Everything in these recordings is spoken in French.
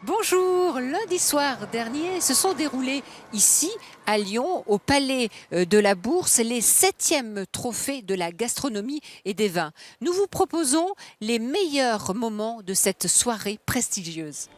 Bonjour, lundi soir dernier se sont déroulés ici à Lyon, au Palais de la Bourse, les 7e trophées de la gastronomie et des vins. Nous vous proposons les meilleurs moments de cette soirée prestigieuse.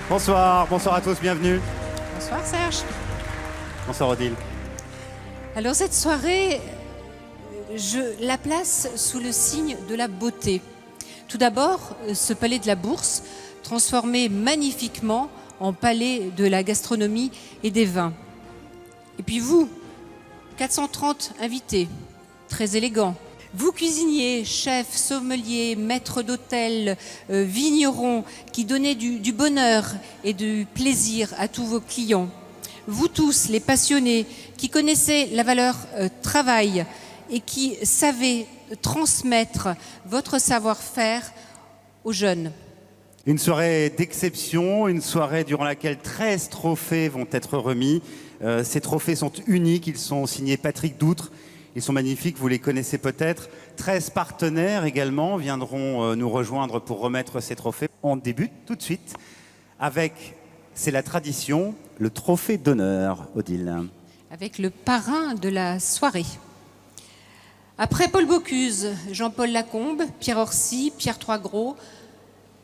Bonsoir à tous. Bonsoir à tous, bienvenue. Bonsoir Serge. Bonsoir Odile. Alors cette soirée, je la place sous le signe de la beauté. Tout d'abord, ce palais de la Bourse, transformé magnifiquement en palais de la gastronomie et des vins. Et puis vous, 430 invités, très élégants. Vous cuisiniers, chefs, sommeliers, maîtres d'hôtel, vignerons, qui donnez du bonheur et du plaisir à tous vos clients. Vous tous, les passionnés, qui connaissez la valeur travail et qui savez transmettre votre savoir-faire aux jeunes. Une soirée d'exception, une soirée durant laquelle 13 trophées vont être remis. Ces trophées sont uniques, ils sont signés Patrick Doutre. Ils sont magnifiques, vous les connaissez peut-être. 13 partenaires également viendront nous rejoindre pour remettre ces trophées. On débute tout de suite avec, c'est la tradition, le trophée d'honneur, Odile. Avec le parrain de la soirée. Après Paul Bocuse, Jean-Paul Lacombe, Pierre Orsi, Pierre Troisgros,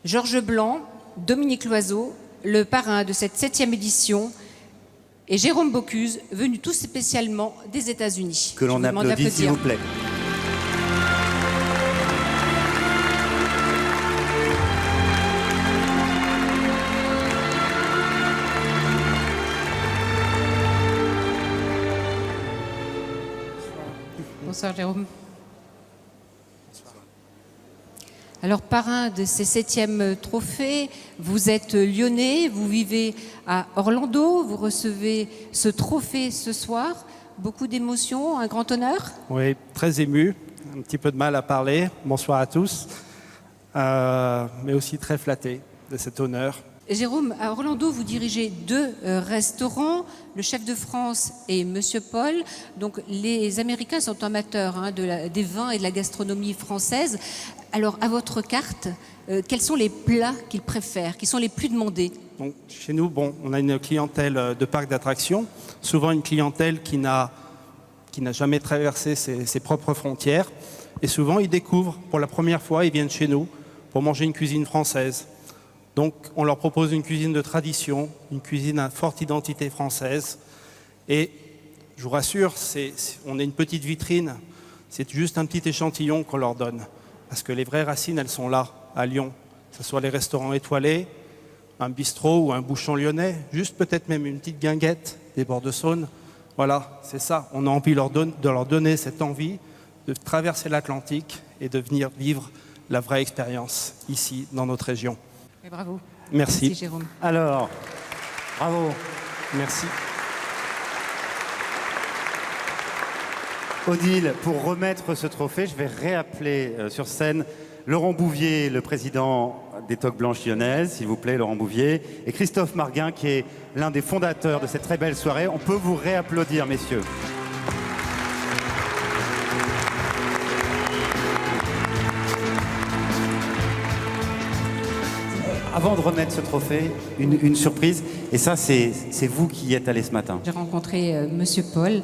Georges Blanc, Dominique Loiseau, le parrain de cette 7e édition, et Jérôme Bocuse, venu tout spécialement des États-Unis. Que l'on applaudit, s'il vous plaît. Bonsoir Jérôme. Alors, parrain de ces 7e trophées, vous êtes lyonnais, vous vivez à Orlando, vous recevez ce trophée ce soir. Beaucoup d'émotions, un grand honneur. Oui, très ému, un petit peu de mal à parler. Bonsoir à tous, mais aussi très flatté de cet honneur. Jérôme, à Orlando, vous dirigez 2 restaurants, le Chef de France et Monsieur Paul. Donc, les Américains sont amateurs des vins et de la gastronomie française. Alors, à votre carte, quels sont les plats qu'ils préfèrent, qui sont les plus demandés? Donc, chez nous, on a une clientèle de parc d'attractions, souvent une clientèle qui n'a jamais traversé ses propres frontières. Et souvent, ils découvrent pour la première fois, ils viennent chez nous pour manger une cuisine française. Donc, on leur propose une cuisine de tradition, une cuisine à forte identité française. Et je vous rassure, on est une petite vitrine, c'est juste un petit échantillon qu'on leur donne. Parce que les vraies racines, elles sont là, à Lyon. Que ce soit les restaurants étoilés, un bistrot ou un bouchon lyonnais, juste peut-être même une petite guinguette des bords de Saône. Voilà, c'est ça. On a envie de leur donner cette envie de traverser l'Atlantique et de venir vivre la vraie expérience ici, dans notre région. Et bravo. Merci. Merci Jérôme. Alors, bravo. Merci. Odile, pour remettre ce trophée, je vais réappeler sur scène Laurent Bouvier, le président des Toques Blanches Lyonnaises, s'il vous plaît, Laurent Bouvier, et Christophe Marguin, qui est l'un des fondateurs de cette très belle soirée. On peut vous réapplaudir, messieurs. Avant de remettre ce trophée, une surprise. Et ça, c'est vous qui y êtes allé ce matin. J'ai rencontré Monsieur Paul.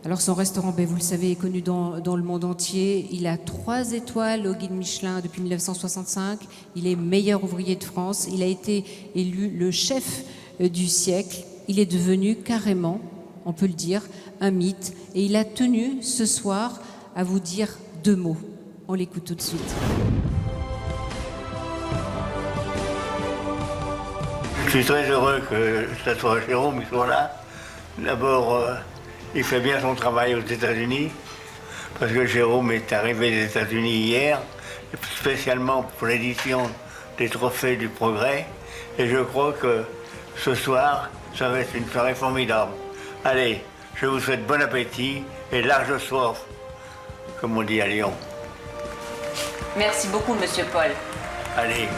Alors son restaurant, vous le savez, est connu dans le monde entier. Il a 3 étoiles au guide Michelin depuis 1965. Il est meilleur ouvrier de France. Il a été élu le chef du siècle. Il est devenu carrément, on peut le dire, un mythe. Et il a tenu ce soir à vous dire 2 mots. On l'écoute tout de suite. Je suis très heureux que ce soit Jérôme qui soit là. D'abord, il fait bien son travail aux États-Unis, parce que Jérôme est arrivé des États-Unis hier, spécialement pour l'édition des Trophées du Progrès. Et je crois que ce soir, ça va être une soirée formidable. Allez, je vous souhaite bon appétit et large soif, comme on dit à Lyon. Merci beaucoup, Monsieur Paul. Allez,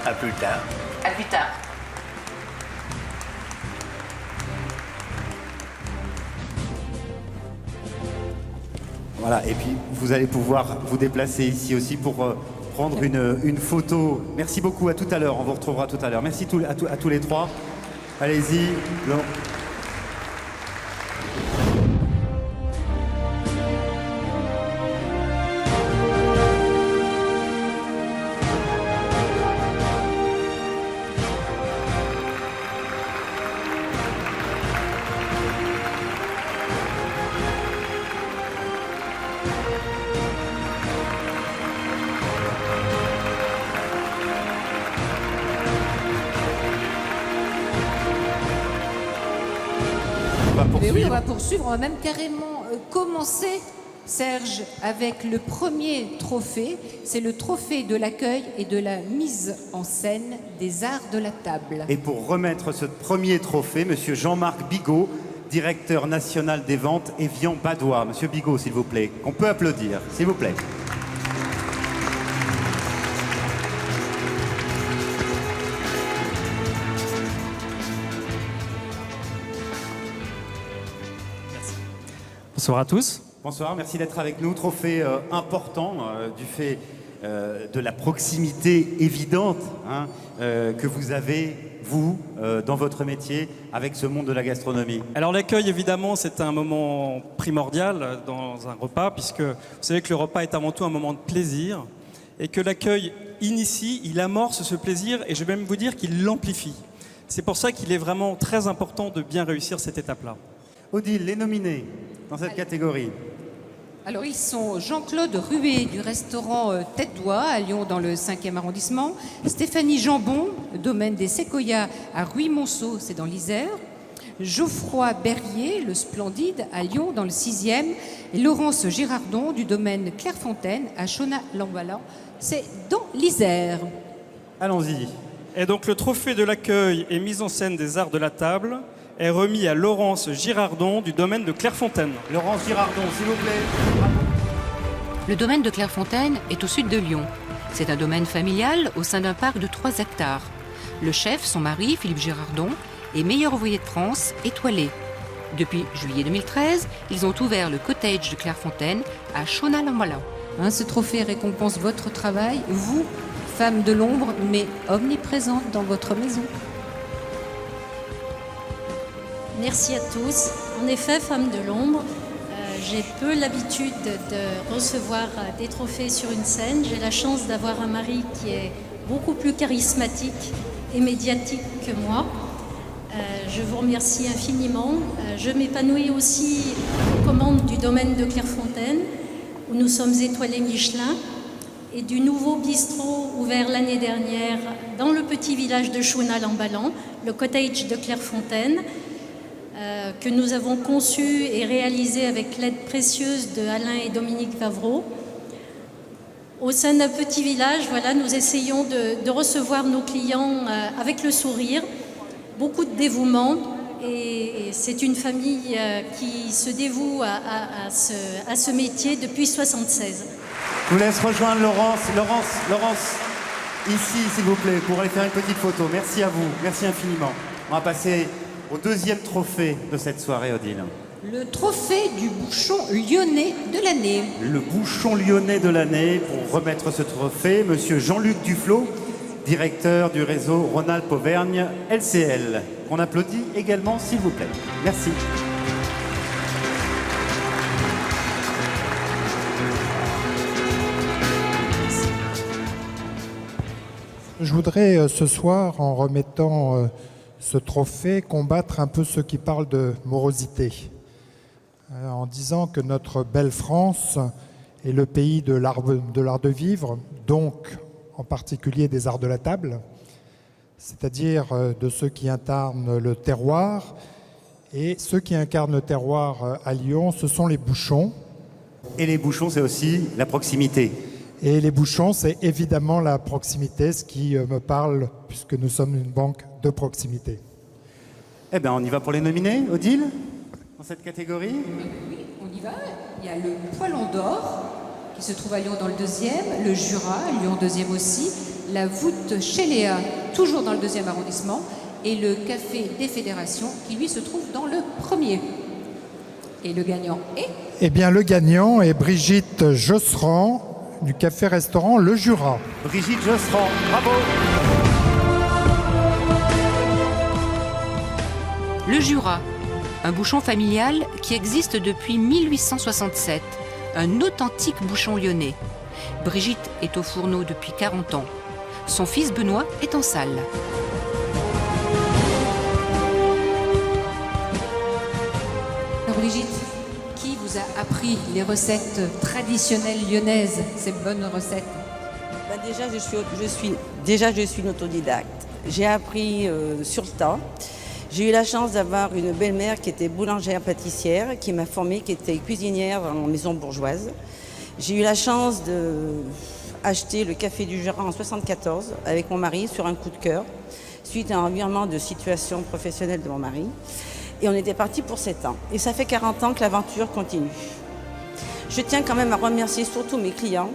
à plus tard. À plus tard. Voilà, et puis vous allez pouvoir vous déplacer ici aussi pour prendre une photo. Merci beaucoup, à tout à l'heure, on vous retrouvera tout à l'heure. Merci à tous les 3. Allez-y. Mais oui, on va poursuivre, on va même carrément commencer, Serge, avec le premier trophée. C'est le trophée de l'accueil et de la mise en scène des arts de la table. Et pour remettre ce premier trophée, monsieur Jean-Marc Bigot, directeur national des ventes Évian-Badois. Monsieur Bigot, s'il vous plaît, qu'on peut applaudir, s'il vous plaît. Bonsoir à tous. Bonsoir, merci d'être avec nous. Trophée important du fait de la proximité évidente que vous avez, vous, dans votre métier, avec ce monde de la gastronomie. Alors l'accueil, évidemment, c'est un moment primordial dans un repas, puisque vous savez que le repas est avant tout un moment de plaisir, et que l'accueil initie, il amorce ce plaisir, et je vais même vous dire qu'il l'amplifie. C'est pour ça qu'il est vraiment très important de bien réussir cette étape-là. Odile, les nominés dans cette catégorie. Alors, ils sont Jean-Claude Ruet du restaurant Tête d'Oie à Lyon dans le 5e arrondissement, Stéphanie Jambon, domaine des Séquoias à Ruy-Monceau, c'est dans l'Isère, Geoffroy Berrier, le Splendide à Lyon dans le 6e, et Laurence Girardon du domaine Clairefontaine à Chauny-Lambalan, c'est dans l'Isère. Allons-y. Et donc le trophée de l'accueil et mise en scène des arts de la table est remis à Laurence Girardon du domaine de Clairefontaine. Laurence Girardon, s'il vous plaît. Le domaine de Clairefontaine est au sud de Lyon. C'est un domaine familial au sein d'un parc de 3 hectares. Le chef, son mari, Philippe Girardon, est meilleur ouvrier de France, étoilé. Depuis juillet 2013, ils ont ouvert le cottage de Clairefontaine à Chauny-Lambalan. Ce trophée récompense votre travail, vous, femme de l'ombre, mais omniprésente dans votre maison. Merci à tous. En effet, femme de l'ombre, j'ai peu l'habitude de recevoir des trophées sur une scène. J'ai la chance d'avoir un mari qui est beaucoup plus charismatique et médiatique que moi. Je vous remercie infiniment. Je m'épanouis aussi aux commandes du domaine de Clairefontaine, où nous sommes étoilés Michelin, et du nouveau bistrot ouvert l'année dernière dans le petit village de Chauny-Lambalan, le cottage de Clairefontaine, que nous avons conçu et réalisé avec l'aide précieuse de Alain et Dominique Vavreau. Au sein d'un petit village, voilà, nous essayons de recevoir nos clients avec le sourire, beaucoup de dévouement, et c'est une famille qui se dévoue à ce métier depuis 1976. Je vous laisse rejoindre Laurence, ici, s'il vous plaît, pour aller faire une petite photo. Merci à vous, merci infiniment. On va passer au deuxième trophée de cette soirée, Odile. Le trophée du bouchon lyonnais de l'année. Le bouchon lyonnais de l'année, pour remettre ce trophée, monsieur Jean-Luc Duflot, directeur du réseau Rhône-Alpes-Auvergne LCL. On applaudit également, s'il vous plaît. Merci. Je voudrais ce soir, en remettant ce trophée, combattre un peu ceux qui parlent de morosité, en disant que notre belle France est le pays de l'art de vivre, donc en particulier des arts de la table, c'est-à-dire de ceux qui incarnent le terroir. Et ceux qui incarnent le terroir à Lyon, ce sont les bouchons. Et les bouchons, c'est aussi la proximité. Et les bouchons, c'est évidemment la proximité, ce qui me parle, puisque nous sommes une banque de proximité. Eh bien, on y va pour les nominés, Odile, dans cette catégorie. Oui, on y va. Il y a le Poilon d'Or, qui se trouve à Lyon dans le 2e, le Jura, Lyon 2e aussi, la voûte chez Léa, toujours dans le 2e arrondissement, et le Café des Fédérations, qui lui se trouve dans le 1er. Et le gagnant est... Eh bien, le gagnant est Brigitte Josserand, du café-restaurant Le Jura. Brigitte Josserand, bravo. Le Jura, un bouchon familial qui existe depuis 1867, un authentique bouchon lyonnais. Brigitte est au fourneau depuis 40 ans. Son fils Benoît est en salle. Alors Brigitte, qui vous a appris les recettes traditionnelles lyonnaises, ces bonnes recettes? Déjà, je suis une autodidacte. J'ai appris sur le tas. J'ai eu la chance d'avoir une belle-mère qui était boulangère-pâtissière, qui m'a formée, qui était cuisinière en maison bourgeoise. J'ai eu la chance d'acheter le Café du Jura en 1974 avec mon mari sur un coup de cœur, suite à un virement de situation professionnelle de mon mari. Et on était partis pour 7 ans. Et ça fait 40 ans que l'aventure continue. Je tiens quand même à remercier surtout mes clients.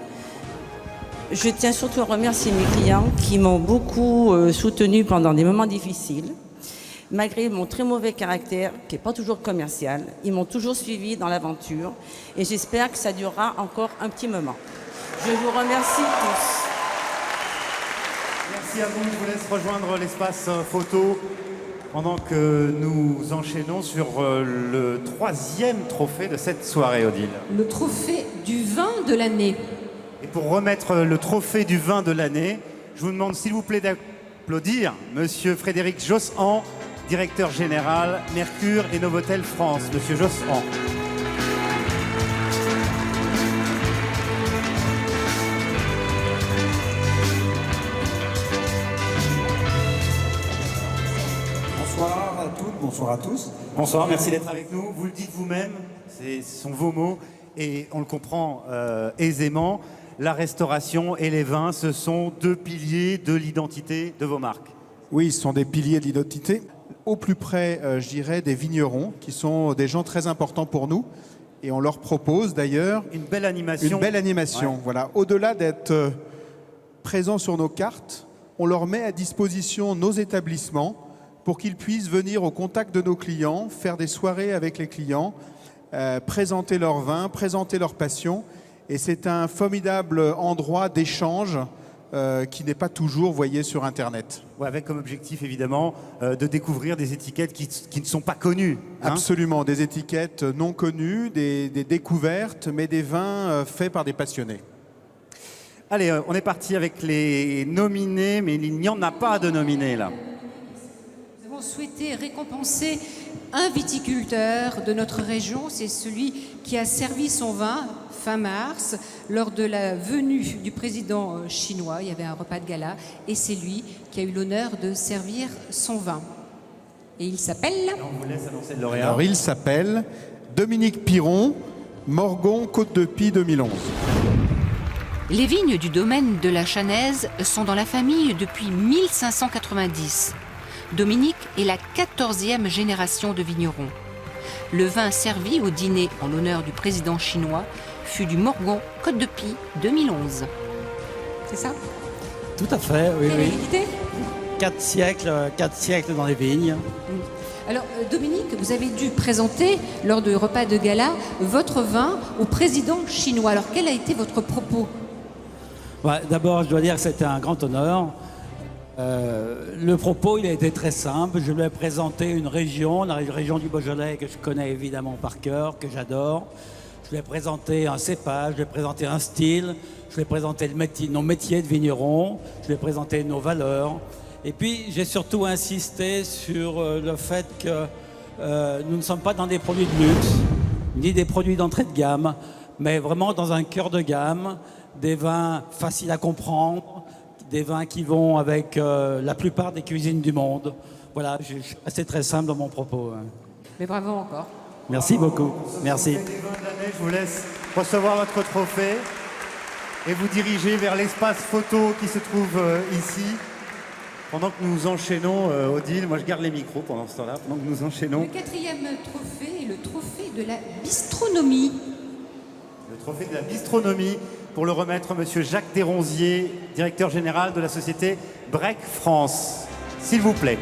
Je tiens surtout à remercier mes clients qui m'ont beaucoup soutenu pendant des moments difficiles. Malgré mon très mauvais caractère, qui n'est pas toujours commercial, ils m'ont toujours suivi dans l'aventure et j'espère que ça durera encore un petit moment. Je vous remercie tous. Merci à vous, je vous laisse rejoindre l'espace photo pendant que nous enchaînons sur le 3e trophée de cette soirée, Odile. Le trophée du vin de l'année. Et pour remettre le trophée du vin de l'année, je vous demande s'il vous plaît d'applaudir Monsieur Frédéric Josserand, directeur général Mercure et Novotel France. Monsieur Josserand. Bonsoir à toutes, bonsoir à tous. Bonsoir, merci d'être avec nous. Vous le dites vous-même, ce sont vos mots et on le comprend aisément. La restauration et les vins, ce sont 2 piliers de l'identité de vos marques. Oui, ce sont des piliers de l'identité. Au plus près, je dirais, des vignerons, qui sont des gens très importants pour nous. Et on leur propose d'ailleurs... Une belle animation. Une belle animation, ouais. Voilà. Au-delà d'être présents sur nos cartes, on leur met à disposition nos établissements pour qu'ils puissent venir au contact de nos clients, faire des soirées avec les clients, présenter leurs vins, présenter leurs passions. Et c'est un formidable endroit d'échange qui n'est pas toujours voyé sur Internet. Ouais, avec comme objectif, évidemment, de découvrir des étiquettes qui ne sont pas connues. Hein. Absolument, des étiquettes non connues, des découvertes, mais des vins faits par des passionnés. Allez, on est parti avec les nominés, mais il n'y en a pas de nominés, là. Nous avons souhaité récompenser un viticulteur de notre région. C'est celui qui a servi son vin fin mars, lors de la venue du président chinois. Il y avait un repas de gala et c'est lui qui a eu l'honneur de servir son vin. Et il s'appelle... On vous laisse annoncer le lauréat. Alors il s'appelle Dominique Piron, Morgon, Côte-de-Pie 2011. Les vignes du domaine de la Chanaise sont dans la famille depuis 1590. Dominique est la 14e génération de vignerons. Le vin servi au dîner en l'honneur du président chinois fut du Morgon Côte-de-Pie 2011. C'est ça? Tout à fait, oui. Quelle hérédité? 4 siècles dans les vignes. Alors, Dominique, vous avez dû présenter, lors du repas de gala, votre vin au président chinois. Alors, quel a été votre propos? Ouais, d'abord, je dois dire que c'était un grand honneur. Le propos, il a été très simple. Je lui ai présenté une région, la région du Beaujolais, que je connais évidemment par cœur, que j'adore. Je vais présenter un cépage, je vais présenter un style, je vais présenter nos métiers de vigneron, je vais présenter nos valeurs. Et puis, j'ai surtout insisté sur le fait que nous ne sommes pas dans des produits de luxe, ni des produits d'entrée de gamme, mais vraiment dans un cœur de gamme, des vins faciles à comprendre, des vins qui vont avec la plupart des cuisines du monde. Voilà, je suis assez très simple dans mon propos. Mais bravo encore. Merci beaucoup. Merci. Je vous laisse recevoir votre trophée et vous diriger vers l'espace photo qui se trouve ici. Pendant que nous enchaînons, Odile, moi je garde les micros pendant ce temps-là, pendant que nous enchaînons. Le quatrième trophée est le trophée de la bistronomie. Le trophée de la bistronomie pour le remettre Monsieur Jacques Desronziers, directeur général de la société Brec France. S'il vous plaît.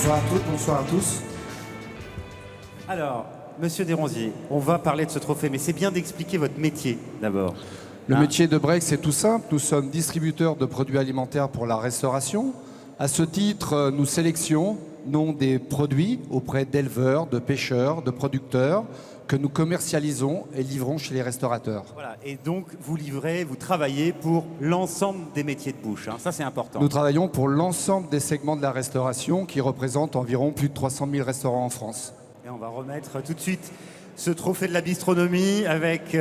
Bonsoir à toutes, bonsoir à tous. Alors, Monsieur Desronziers, on va parler de ce trophée, mais c'est bien d'expliquer votre métier d'abord. Le métier de Brec, c'est tout simple. Nous sommes distributeurs de produits alimentaires pour la restauration. À ce titre, nous sélectionnons des produits auprès d'éleveurs, de pêcheurs, de producteurs que nous commercialisons et livrons chez les restaurateurs. Voilà, et donc vous livrez, vous travaillez pour l'ensemble des métiers de bouche, hein. Ça c'est important. Nous travaillons pour l'ensemble des segments de la restauration qui représentent environ plus de 300 000 restaurants en France. Et on va remettre tout de suite ce trophée de la bistronomie avec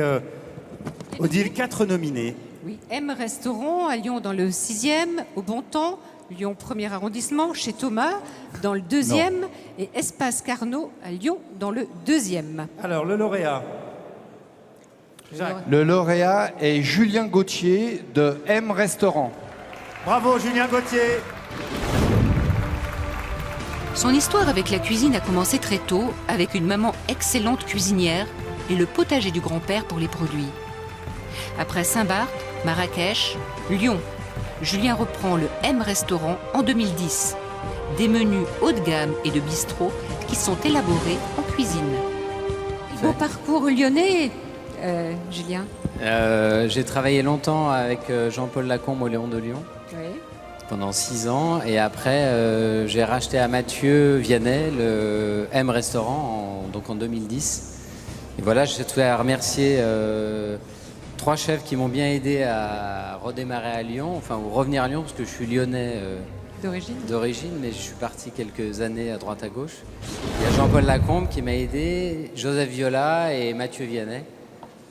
Odile, 4 nominés. Oui, M Restaurant à Lyon dans le 6e, au Bontemps, Lyon 1er arrondissement, chez Thomas dans le 2e et Espace Carnot à Lyon dans le 2e. Alors, le lauréat. Jacques. Le lauréat est Julien Gauthier de M Restaurant. Bravo Julien Gauthier. Son histoire avec la cuisine a commencé très tôt, avec une maman excellente cuisinière et le potager du grand-père pour les produits. Après Saint-Barth, Marrakech, Lyon, Julien reprend le M Restaurant en 2010. Des menus haut de gamme et de bistrot qui sont élaborés en cuisine. Beau parcours lyonnais, Julien. J'ai travaillé longtemps avec Jean-Paul Lacombe au Léon de Lyon. Oui. Pendant 6 ans. Et après, j'ai racheté à Mathieu Vianney le M Restaurant donc en 2010. Et voilà, je souhaite remercier 3 chefs qui m'ont bien aidé à redémarrer à Lyon, enfin ou revenir à Lyon parce que je suis lyonnais d'origine, mais je suis parti quelques années à droite à gauche. Il y a Jean-Paul Lacombe qui m'a aidé, Joseph Viola et Mathieu Vianney.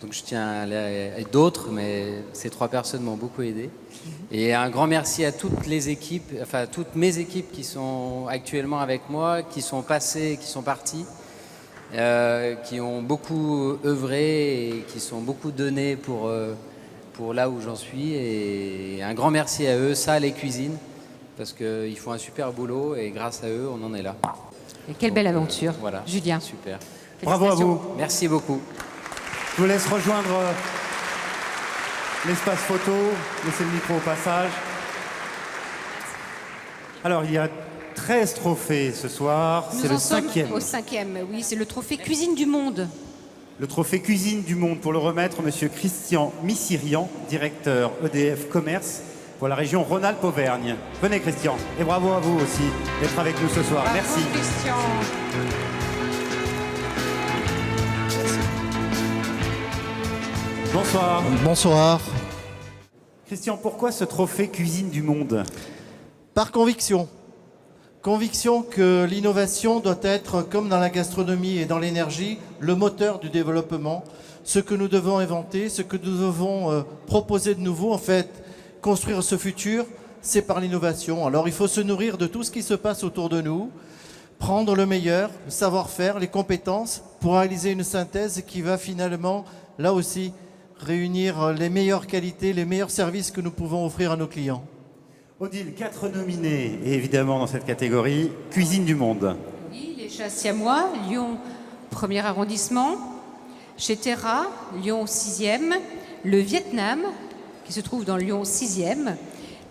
Donc je tiens à d'autres, mais ces 3 personnes m'ont beaucoup aidé. Et un grand merci à toutes les équipes, enfin toutes mes équipes qui sont actuellement avec moi, qui sont passées, qui sont parties. Qui ont beaucoup œuvré et qui sont beaucoup donnés pour là où j'en suis. Et un grand merci à eux, ça, les cuisines, parce qu'ils font un super boulot et grâce à eux, on en est là. Et quelle belle aventure, voilà, Julien. Super. Bravo à vous. Merci beaucoup. Je vous laisse rejoindre l'espace photo, laissez le micro au passage. Alors, il y a 13 trophées ce soir, c'est le 5e. Au 5e, oui, c'est le trophée Cuisine du Monde. Le trophée Cuisine du Monde pour le remettre, Monsieur Christian Missirian, directeur EDF Commerce pour la région Rhône-Alpes-Auvergne. Venez Christian, et bravo à vous aussi d'être avec nous ce soir. Bravo, merci. Christian. Bonsoir. Bonsoir. Christian, pourquoi ce trophée Cuisine du Monde? Par conviction. Conviction que l'innovation doit être, comme dans la gastronomie et dans l'énergie, le moteur du développement. Ce que nous devons inventer, ce que nous devons proposer de nouveau, en fait, construire ce futur, c'est par l'innovation. Alors il faut se nourrir de tout ce qui se passe autour de nous, prendre le meilleur, le savoir-faire, les compétences, pour réaliser une synthèse qui va finalement, là aussi, réunir les meilleures qualités, les meilleurs services que nous pouvons offrir à nos clients. Odile, 4 nominés, et évidemment dans cette catégorie, Cuisine du Monde. Oui, les chats siamois, Lyon 1er arrondissement, chez Terra, Lyon 6e, le Vietnam, qui se trouve dans Lyon 6e,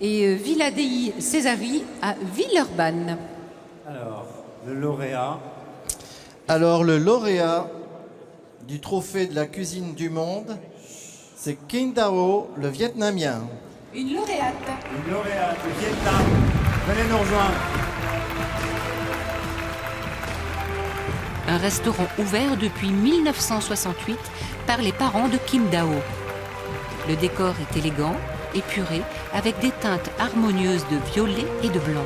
et Villa Dei Césari à Villeurbanne. Alors, le lauréat. Alors, le lauréat du trophée de la cuisine du monde, c'est Kinh Dao, le Vietnamien. Une lauréate. Une lauréate du Vietnam. Venez nous rejoindre. un restaurant ouvert depuis 1968 par les parents de Kim Dao. Le décor est élégant, épuré, avec des teintes harmonieuses de violet et de blanc.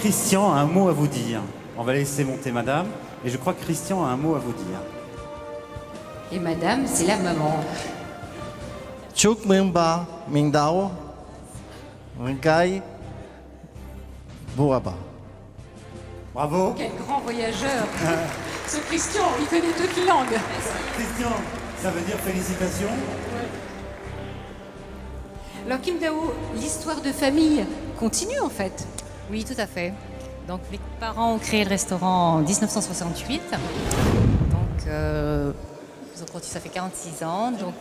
Christian a un mot à vous dire. On va laisser monter madame. Et je crois que Christian a un mot à vous dire. Et madame, c'est la maman. Chúc mừng bà, mình đau, mình cay, Boaba. Bravo. Quel grand voyageur. Ce Christian, il connaît toutes les langues. Christian, ça veut dire félicitations. Alors Kim Dao, l'histoire de famille continue en fait. Oui, tout à fait. Donc mes parents ont créé le restaurant en 1968. Donc ça fait 46 ans. Donc,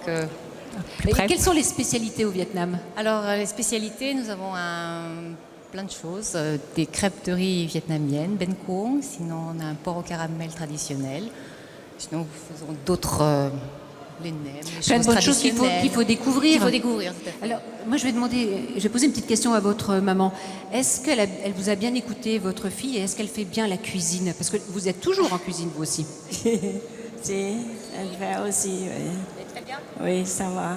Et quelles sont les spécialités au Vietnam? Alors les spécialités, nous avons plein de choses. Des crêpes de riz vietnamiennes, ben cuong. Sinon on a un porc au caramel traditionnel. Sinon nous faisons d'autres... les nems, Plein de bonnes choses qu'il faut découvrir. Il faut découvrir, tout à fait. Alors, moi, je vais poser une petite question à votre maman. Est-ce qu'elle elle vous a bien écouté, votre fille, et est-ce qu'elle fait bien la cuisine? Parce que vous êtes toujours en cuisine, vous aussi. Si, elle fait aussi, oui. Très bien. Oui, ça va.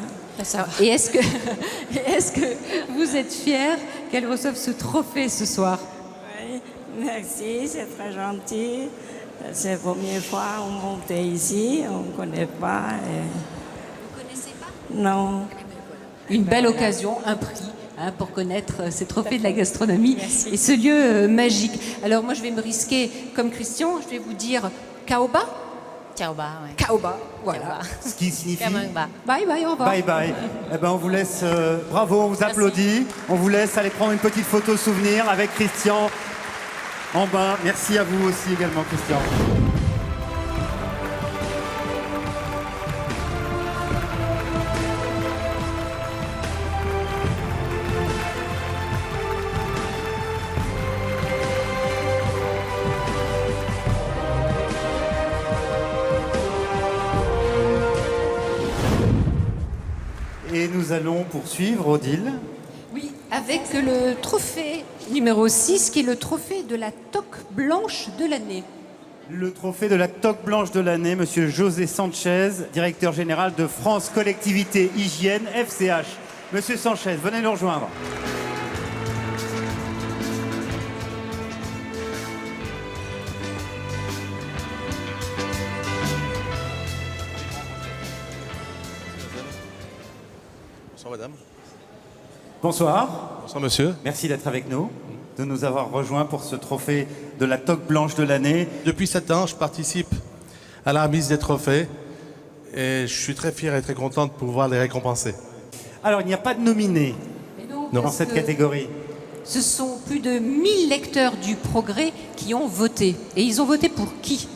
Et est-ce que vous êtes fière qu'elle reçoive ce trophée ce soir? Oui, merci, c'est très gentil. C'est la première fois qu'on monte ici, on ne connaît pas. Vous ne connaissez pas? Non. Une belle occasion, un prix pour connaître ces trophées de la gastronomie et ce lieu magique. Alors moi, je vais me risquer, comme Christian, je vais vous dire Kaoba. Kaoba, oui. Kaoba, voilà. Ce qui signifie Bye bye, au revoir. bye bye. Eh ben, on vous laisse, bravo, on vous applaudit. On vous laisse aller prendre une petite photo souvenir avec Christian en bas. Merci à vous aussi également, Christian. Et nous allons poursuivre, Odile. Oui, avec le trophée numéro 6, qui est le trophée de la toque blanche de l'année. Le trophée de la toque blanche de l'année, monsieur José Sanchez, directeur général de France Collectivité Hygiène FCH. Monsieur Sanchez, venez nous rejoindre. Bonsoir madame. Bonsoir. Bonsoir monsieur. Merci d'être avec nous, de nous avoir rejoints pour ce trophée de la toque blanche de l'année. Depuis 7 ans, je participe à la remise des trophées et je suis très fier et très content de pouvoir les récompenser. Alors, il n'y a pas de nominés dans parce cette que catégorie. Ce sont plus de 1000 lecteurs du Progrès qui ont voté. Et ils ont voté pour qui?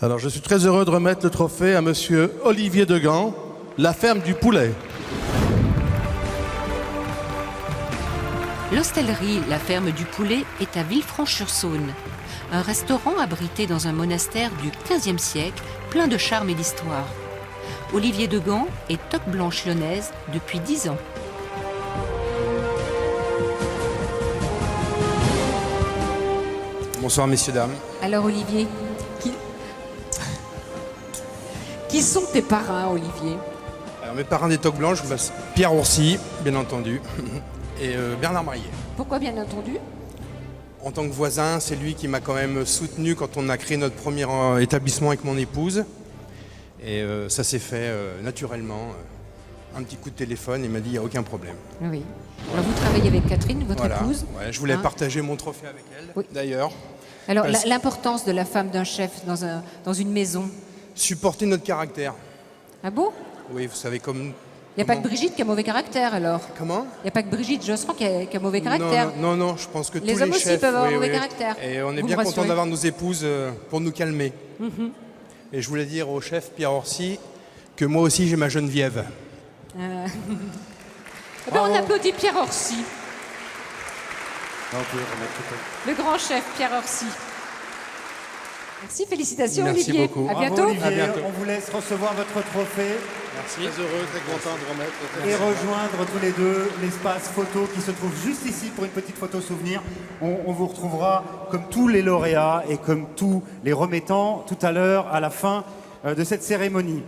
Alors, je suis très heureux de remettre le trophée à monsieur Olivier Degan, la ferme du poulet. L'hostellerie La Ferme du Poulet est à Villefranche-sur-Saône. Un restaurant abrité dans un monastère du XVe siècle, plein de charme et d'histoire. Olivier Degan est toque blanche lyonnaise depuis 10 ans. Bonsoir messieurs, dames. Alors Olivier, qui sont tes parrains, Olivier? Alors mes parrains des toques blanches, Pierre Ourcy, bien entendu, et Bernard Marié. Pourquoi bien entendu? En tant que voisin, c'est lui qui m'a quand même soutenu quand on a créé notre premier établissement avec mon épouse. Et ça s'est fait naturellement. Un petit coup de téléphone, il m'a dit il n'y a aucun problème. Oui. Alors vous travaillez avec Catherine, votre Voilà. épouse. Ouais, je voulais partager mon trophée avec elle, d'ailleurs. Alors Parce- l'importance de la femme d'un chef dans une maison. Supporter notre caractère. Ah bon? Oui, vous savez, comme... Il n'y a pas que Brigitte qui a mauvais caractère alors? Comment? Il n'y a pas que Brigitte Josserand qui a mauvais caractère. Non, je pense que Les tous hommes les aussi chefs... peuvent avoir oui, mauvais oui. caractère. Et on est Vous bien me content rassurez. d'avoir nos épouses pour nous calmer. Mhm. Et je voulais dire au chef Pierre Orsi que moi aussi j'ai ma Geneviève. Eh ben, on applaudit Pierre Orsi, Non, vous pouvez remettre tout le grand chef Pierre Orsi. Merci, félicitations Merci Olivier. beaucoup. À Bravo, bientôt. Olivier. À bientôt. On vous laisse recevoir votre trophée Merci. Très heureux, très content de remettre. et rejoindre tous les deux l'espace photo qui se trouve juste ici pour une petite photo souvenir. On vous retrouvera comme tous les lauréats et comme tous les remettants tout à l'heure à la fin de cette cérémonie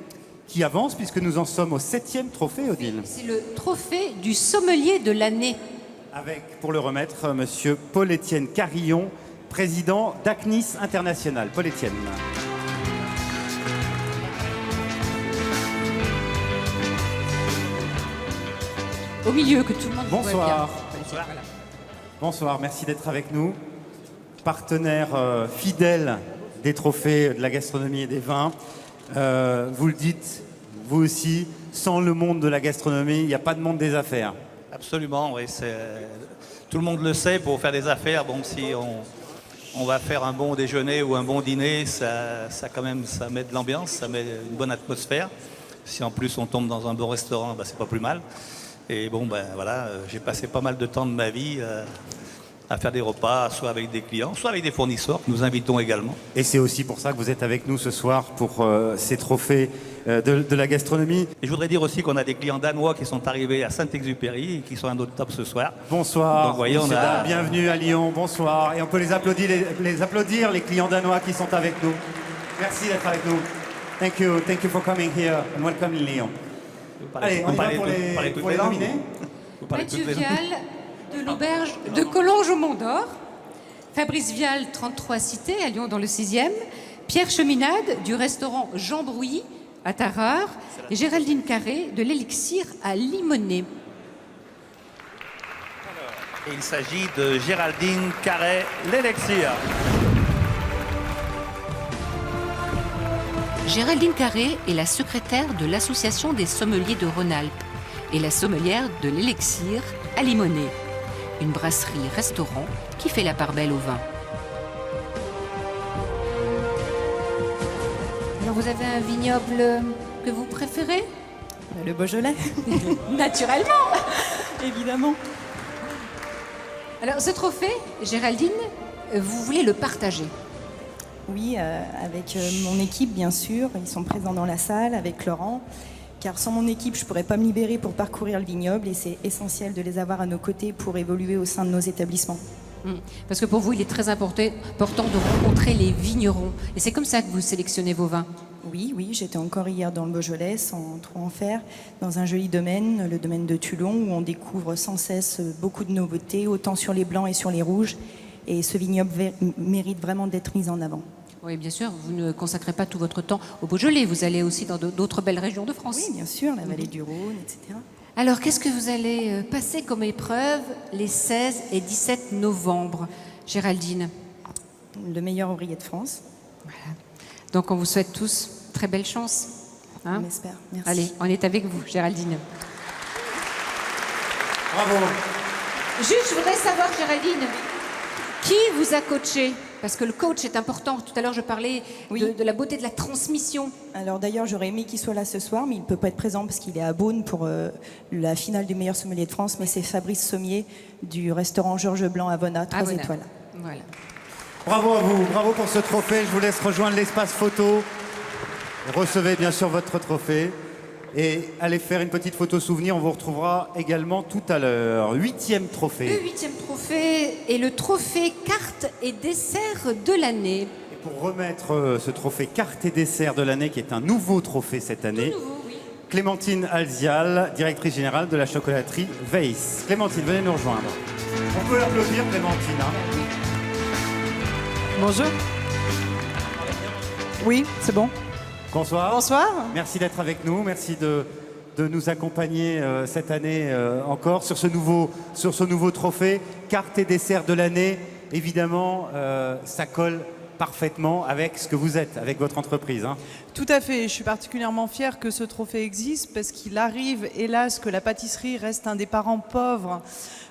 qui avance puisque nous en sommes au 7e trophée, Odile. C'est le trophée du sommelier de l'année. Avec, pour le remettre, monsieur Paul-Étienne Carillon, président d'Acnis International. Paul-Étienne. Au milieu, que tout le monde voit bien. Bonsoir. Bonsoir, merci d'être avec nous. Partenaire fidèle des trophées de la gastronomie et des vins. Vous le dites, vous aussi, sans le monde de la gastronomie, il n'y a pas de monde des affaires. Absolument, oui. Tout le monde le sait, pour faire des affaires, bon, si on va faire un bon déjeuner ou un bon dîner, ça quand même, ça met de l'ambiance, ça met une bonne atmosphère. Si en plus on tombe dans un bon restaurant, bah, c'est pas plus mal. Et bon, ben voilà, j'ai passé pas mal de temps de ma vie à faire des repas, soit avec des clients, soit avec des fournisseurs que nous invitons également. Et c'est aussi pour ça que vous êtes avec nous ce soir pour ces trophées de la gastronomie. Et je voudrais dire aussi qu'on a des clients danois qui sont arrivés à Saint-Exupéry et qui sont à notre top ce soir. Bonsoir, Donc, voyez, messieurs, on a... dames, bienvenue à Lyon, bonsoir. Et on peut les applaudir, les clients danois qui sont avec nous. Merci d'être avec nous. Thank you for coming here and welcome in Lyon. Allez, on y va pour les nominés. Mathieu Vial de l'auberge de Collonges au Mont-d'Or. Fabrice Vial, 33 Cité, à Lyon dans le 6e. Pierre Cheminade du restaurant Jean Brouilly à Tarare. Et Géraldine Carré de l'Élixir à Limonest. Et il s'agit de Géraldine Carré, l'Élixir. Géraldine Carré est la secrétaire de l'Association des sommeliers de Rhône-Alpes et la sommelière de l'Élixir à Limonest, une brasserie-restaurant qui fait la part belle au vin. Alors vous avez un vignoble que vous préférez? Le Beaujolais. Naturellement. Évidemment. Alors ce trophée, Géraldine, vous voulez le partager? Oui, avec mon équipe, bien sûr. Ils sont présents dans la salle, avec Laurent. Car sans mon équipe, je ne pourrais pas me libérer pour parcourir le vignoble et c'est essentiel de les avoir à nos côtés pour évoluer au sein de nos établissements. Parce que pour vous, il est très important de rencontrer les vignerons. Et c'est comme ça que vous sélectionnez vos vins? Oui, j'étais encore hier dans le Beaujolais, sans trop en faire, dans un joli domaine, le domaine de Toulon, où on découvre sans cesse beaucoup de nouveautés, autant sur les blancs et sur les rouges. Et ce vignoble mérite vraiment d'être mis en avant. Oui, bien sûr, vous ne consacrez pas tout votre temps au Beaujolais, vous allez aussi dans d'autres belles régions de France. Oui, bien sûr, la vallée du Rhône, etc. Alors, qu'est-ce que vous allez passer comme épreuve les 16 et 17 novembre, Géraldine? Le meilleur ouvrier de France. Voilà. Donc, on vous souhaite tous très belle chance. On espère, merci. Allez, on est avec vous, Géraldine. Bravo. Juste, je voudrais savoir, Géraldine, qui vous a coaché? Parce que le coach est important. Tout à l'heure, je parlais de la beauté de la transmission. Alors d'ailleurs, j'aurais aimé qu'il soit là ce soir, mais il ne peut pas être présent parce qu'il est à Beaune pour la finale du meilleur sommelier de France. Mais c'est Fabrice Sommier du restaurant Georges Blanc à Vona, 3 étoiles. Voilà. Bravo à vous, bravo pour ce trophée. Je vous laisse rejoindre l'espace photo. Recevez bien sûr votre trophée. Et allez faire une petite photo souvenir. On vous retrouvera également tout à l'heure. 8e trophée. Le 8e trophée est le trophée carte et dessert de l'année. Et pour remettre ce trophée carte et dessert de l'année, qui est un nouveau trophée cette année, Clémentine Alzial, directrice générale de la chocolaterie Weiss. Clémentine, venez nous rejoindre. On peut l'applaudir, Clémentine. Bonjour. Oui, c'est bon. Bonsoir. Bonsoir. Merci d'être avec nous. Merci de nous accompagner cette année encore sur ce nouveau trophée. Carte et dessert de l'année. Évidemment, ça colle parfaitement avec ce que vous êtes, avec votre entreprise. Tout à fait. Je suis particulièrement fière que ce trophée existe parce qu'il arrive, hélas, que la pâtisserie reste un des parents pauvres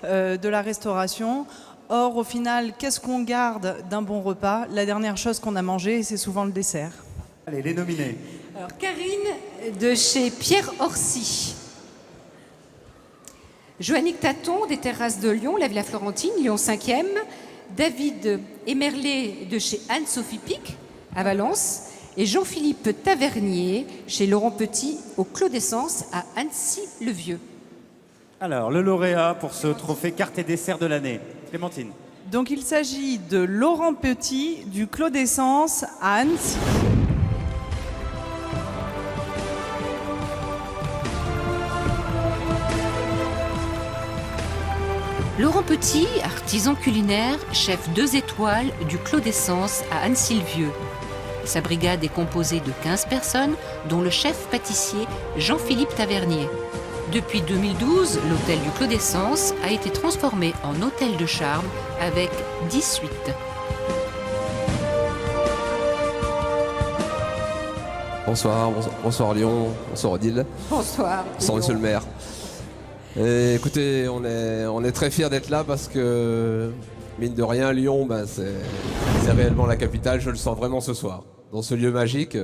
de la restauration. Or, au final, qu'est-ce qu'on garde d'un bon repas? La dernière chose qu'on a mangée, c'est souvent le dessert. Allez, les nominés. Alors, Karine de chez Pierre Orsi. Joannick Taton des Terrasses de Lyon, la Villa Florentine, Lyon 5e. David Emerlet de chez Anne-Sophie Pic à Valence, et Jean-Philippe Tavernier chez Laurent Petit au Clos d'Essence à Annecy-le-Vieux. Alors, le lauréat pour ce trophée carte et dessert de l'année. Clémentine. Donc il s'agit de Laurent Petit du Clos d'Essence à Annecy. Laurent Petit, artisan culinaire, chef 2 étoiles du Clos d'Essence à Annecy-le-Vieux. Sa brigade est composée de 15 personnes, dont le chef pâtissier Jean-Philippe Tavernier. Depuis 2012, l'hôtel du Clos d'Essence a été transformé en hôtel de charme avec 10 suites. Bonsoir, bonsoir Lyon, bonsoir Odile. Bonsoir. Bonsoir Monsieur le maire. Et écoutez, on est très fiers d'être là parce que, mine de rien, Lyon, c'est réellement la capitale, je le sens vraiment ce soir. Dans ce lieu magique,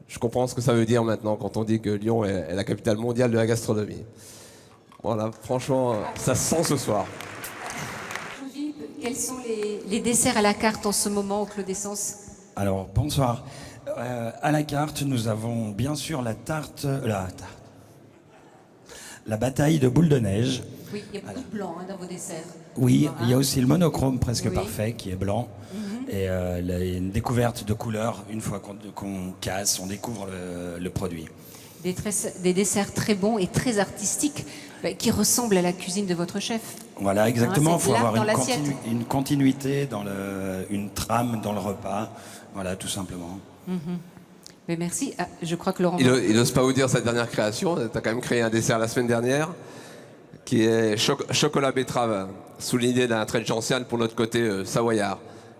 je comprends ce que ça veut dire maintenant quand on dit que Lyon est la capitale mondiale de la gastronomie. Voilà, franchement, ça se sent ce soir. Quels sont les desserts à la carte en ce moment au Clos d'Essence? Alors, bonsoir. À la carte, nous avons bien sûr la bataille de boules de neige. Oui, il y a beaucoup de blanc dans vos desserts. Oui, il y a aussi le monochrome presque Oui. parfait qui est blanc. Et il y a une découverte de couleurs. Une fois qu'on casse, on découvre le produit. Des desserts très bons et très artistiques qui ressemblent à la cuisine de votre chef. Voilà, exactement. Il C'est faut de l'art avoir dans l'assiette. une continuité, une trame dans le repas. Voilà, tout simplement. Mais merci. Ah, je crois que Laurent... Il n'ose pas vous dire sa dernière création. Tu as quand même créé un dessert la semaine dernière qui est chocolat betterave, sous l'idée d'un trait de gentiane pour notre côté savoyard.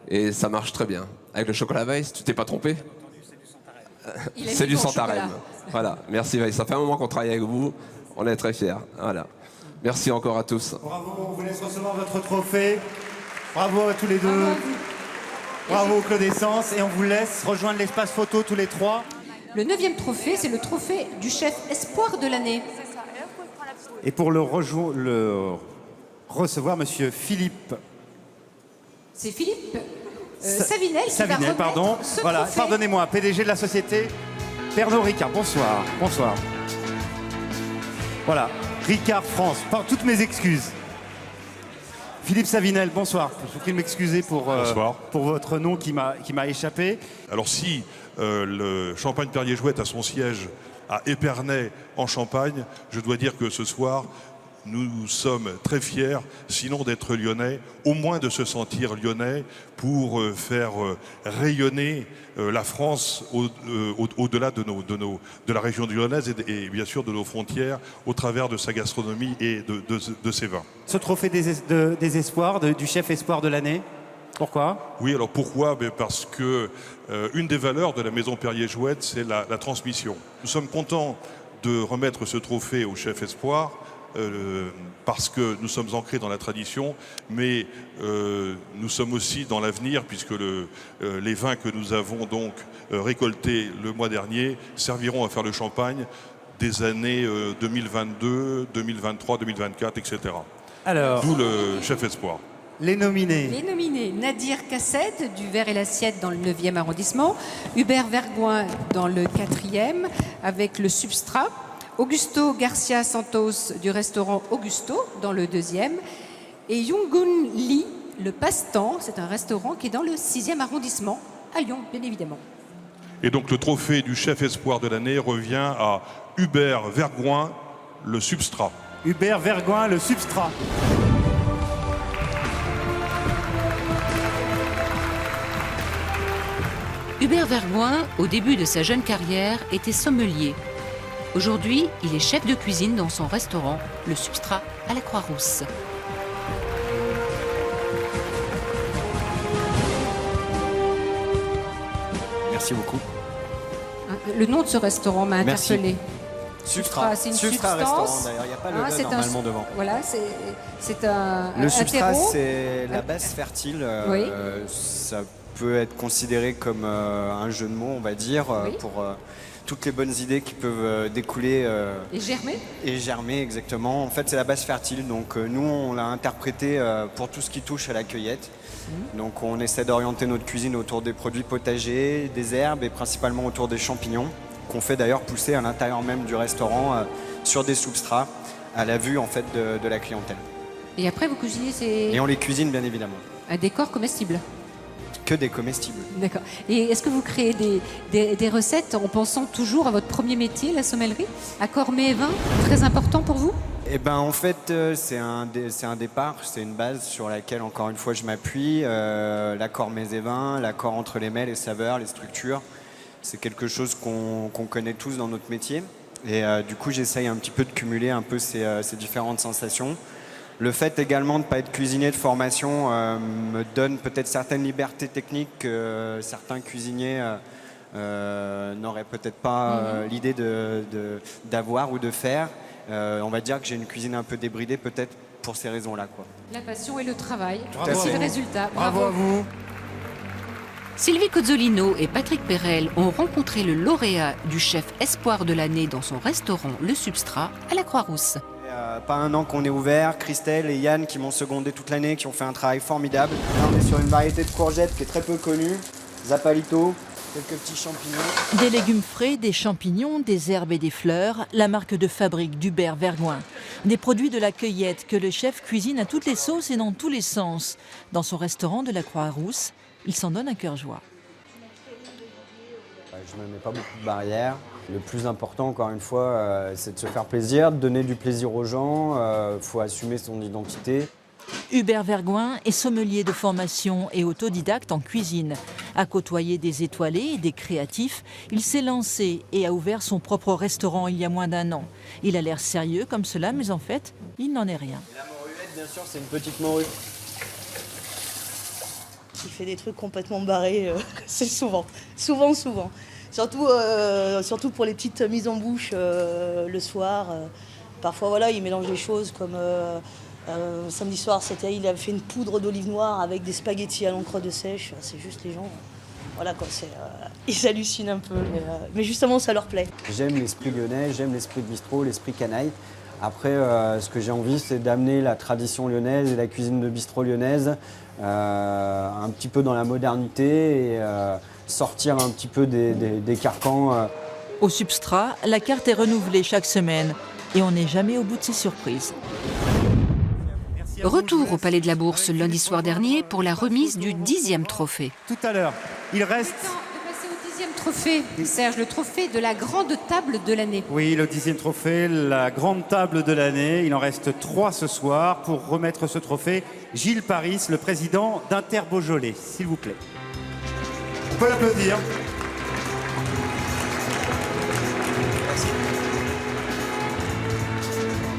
Et ça marche très bien. Avec le chocolat Weiss, tu t'es pas trompé? C'est du Santarém. Voilà, merci Weiss. Ça fait un moment qu'on travaille avec vous. On est très fiers. Voilà. Merci encore à tous. Bravo, on vous laisse recevoir votre trophée. Bravo à tous les deux. Bravo au Clos d'Essence. Et on vous laisse rejoindre l'espace photo tous les trois. Le 9e trophée, c'est le trophée du chef espoir de l'année. Et pour le recevoir, monsieur Philippe. C'est Philippe Savinel qui va Savinel, remettre pardon. ce Voilà, trophée. pardonnez-moi, PDG de la société Pernod Ricard. Bonsoir. Bonsoir. Voilà, Ricard France. Par toutes mes excuses. Philippe Savinel, bonsoir. Je vous prie de m'excuser pour votre nom qui m'a échappé. Alors si le Champagne Perrier-Jouët a son siège à Épernay en Champagne, je dois dire que ce soir, nous sommes très fiers, sinon d'être lyonnais, au moins de se sentir lyonnais pour faire rayonner la France au-delà de la région lyonnaise et bien sûr de nos frontières au travers de sa gastronomie et de ses vins. Ce trophée des espoirs, du chef espoir de l'année, pourquoi? Oui, alors pourquoi? Parce que une des valeurs de la maison Perrier-Jouët, c'est la transmission. Nous sommes contents de remettre ce trophée au chef espoir, parce que nous sommes ancrés dans la tradition, mais nous sommes aussi dans l'avenir, puisque les vins que nous avons donc récoltés le mois dernier serviront à faire le champagne des années 2022, 2023, 2024, etc. Alors, d'où le chef espoir. Les nominés. Les nominés, Nadir Cassette du Verre et l'Assiette dans le 9e arrondissement, Hubert Vergoin dans le 4e avec le Substrat, Augusto Garcia Santos du restaurant Augusto dans le 2e et Yongun Lee, le Passe-Temps, c'est un restaurant qui est dans le 6e arrondissement à Lyon, bien évidemment. Et donc le trophée du chef espoir de l'année revient à Hubert Vergoin, le Substrat. Hubert Vergoin, le Substrat. Hubert Vergoin, au début de sa jeune carrière, était sommelier. Aujourd'hui, il est chef de cuisine dans son restaurant, le Substrat à la Croix-Rousse. Merci beaucoup. Le nom de ce restaurant m'a Merci. interpellé. Substrat. C'est une Substrat substance. restaurant, d'ailleurs. Il n'y a pas le c'est E normalement devant. Voilà, c'est un Le substrat, terreau. c'est la base fertile. Oui. Ça peut être considéré comme un jeu de mots, on va dire, Oui. pour toutes les bonnes idées qui peuvent découler. Et germer? Et germer, exactement. En fait, c'est la base fertile. Donc, nous, on l'a interprété pour tout ce qui touche à la cueillette. Donc, on essaie d'orienter notre cuisine autour des produits potagers, des herbes et principalement autour des champignons, qu'on fait d'ailleurs pousser à l'intérieur même du restaurant sur des substrats, à la vue en fait de la clientèle. Et après, vous cuisinez ces... Et on les cuisine, bien évidemment. Un décor comestible. Que des comestibles. D'accord. Et est-ce que vous créez des recettes en pensant toujours à votre premier métier, la sommellerie? Accord mets et vin, très important pour vous? Eh ben, en fait, c'est un départ, c'est une base sur laquelle, encore une fois, je m'appuie. L'accord mets et vin, l'accord entre les mets, les saveurs, les structures, c'est quelque chose qu'on connaît tous dans notre métier. Et du coup, j'essaye un petit peu de cumuler un peu ces différentes sensations. Le fait également de ne pas être cuisinier de formation me donne peut-être certaines libertés techniques que certains cuisiniers n'auraient peut-être pas l'idée d'avoir ou de faire. On va dire que j'ai une cuisine un peu débridée peut-être pour ces raisons-là, quoi. La passion et le travail, Bravo. c'est le résultat. Bravo à vous. Sylvie Cozzolino et Patrick Perel ont rencontré le lauréat du chef espoir de l'année dans son restaurant Le Substrat à la Croix-Rousse. Pas un an qu'on est ouvert, Christelle et Yann qui m'ont secondé toute l'année, qui ont fait un travail formidable. Là, on est sur une variété de courgettes qui est très peu connue, Zapalito, quelques petits champignons. Des légumes frais, des champignons, des herbes et des fleurs, la marque de fabrique d'Hubert Vergoin. Des produits de la cueillette que le chef cuisine à toutes les sauces et dans tous les sens. Dans son restaurant de la Croix-Rousse, il s'en donne un cœur joie. Je ne me mets pas beaucoup de barrières. Le plus important, encore une fois, c'est de se faire plaisir, de donner du plaisir aux gens. Il faut assumer son identité. Hubert Vergoin est sommelier de formation et autodidacte en cuisine. A côtoyé des étoilés et des créatifs, il s'est lancé et a ouvert son propre restaurant il y a moins d'un an. Il a l'air sérieux comme cela, mais en fait, il n'en est rien. La moruette, bien sûr, c'est une petite morue. Il fait des trucs complètement barrés, c'est souvent. Surtout pour les petites mises en bouche le soir. Parfois, voilà, il mélange des choses comme samedi soir, il a fait une poudre d'olive noire avec des spaghettis à l'encre de sèche. C'est juste les gens, voilà quoi, ils hallucinent un peu, mais justement ça leur plaît. J'aime l'esprit lyonnais, j'aime l'esprit de bistrot, l'esprit canaille. Après, ce que j'ai envie, c'est d'amener la tradition lyonnaise et la cuisine de bistrot lyonnaise un petit peu dans la modernité et sortir un petit peu des carcans. Au Substrat, la carte est renouvelée chaque semaine et on n'est jamais au bout de ses surprises. Retour au Palais de la Bourse lundi soir dernier pour la remise du 10e trophée. Tout à l'heure, il reste... De passer au 10e trophée, Serge, le trophée de la grande table de l'année. Oui, le 10e trophée, la grande table de l'année. Il en reste 3 ce soir pour remettre ce trophée. Gilles Paris, le président d'Inter-Beaujolais, s'il vous plaît. On peut l'applaudir.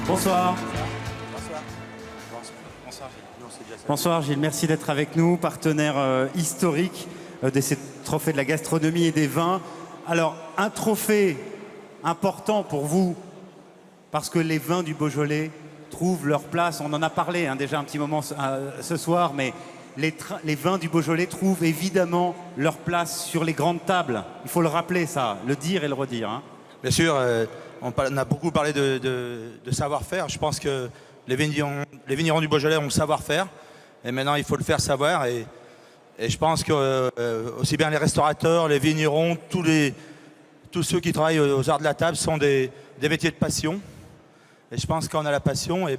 Bonsoir. Bonsoir Gilles, merci d'être avec nous, partenaire historique de ces trophées de la gastronomie et des vins. Alors, un trophée important pour vous, parce que les vins du Beaujolais trouvent leur place, on en a parlé déjà un petit moment ce soir, mais les vins du Beaujolais trouvent évidemment leur place sur les grandes tables. Il faut le rappeler ça, le dire et le redire. Hein. Bien sûr, on a beaucoup parlé de savoir-faire. Je pense que les vignerons du Beaujolais ont le savoir-faire. Et maintenant, il faut le faire savoir. Et je pense que aussi bien les restaurateurs, les vignerons, tous ceux qui travaillent aux arts de la table sont des métiers de passion. Et je pense qu'on a la passion, et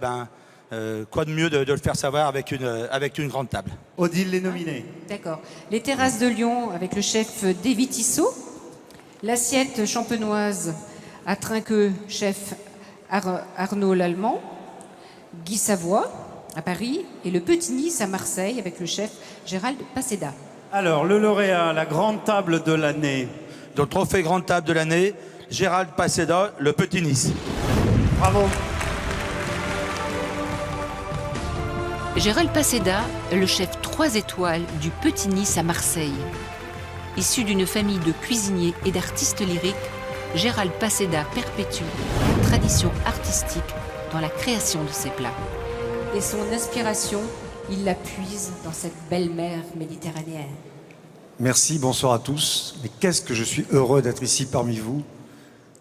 quoi de mieux de le faire savoir avec une grande table. Odile les nominés. D'accord. Les terrasses de Lyon avec le chef David Tissot. L'assiette champenoise à Trinqueux, chef Arnaud Lallemand. Guy Savoie à Paris et le Petit Nice à Marseille avec le chef Gérald Paseda. Alors, le lauréat, la grande table de l'année. Donc, trophée grande table de l'année, Gérald Paseda, le Petit Nice. Bravo. Gérald Paseda, le chef 3 étoiles du Petit Nice à Marseille. Issu d'une famille de cuisiniers et d'artistes lyriques, Gérald Paseda perpétue la tradition artistique dans la création de ses plats. Et son inspiration, il la puise dans cette belle mer méditerranéenne. Merci, bonsoir à tous. Mais qu'est-ce que je suis heureux d'être ici parmi vous.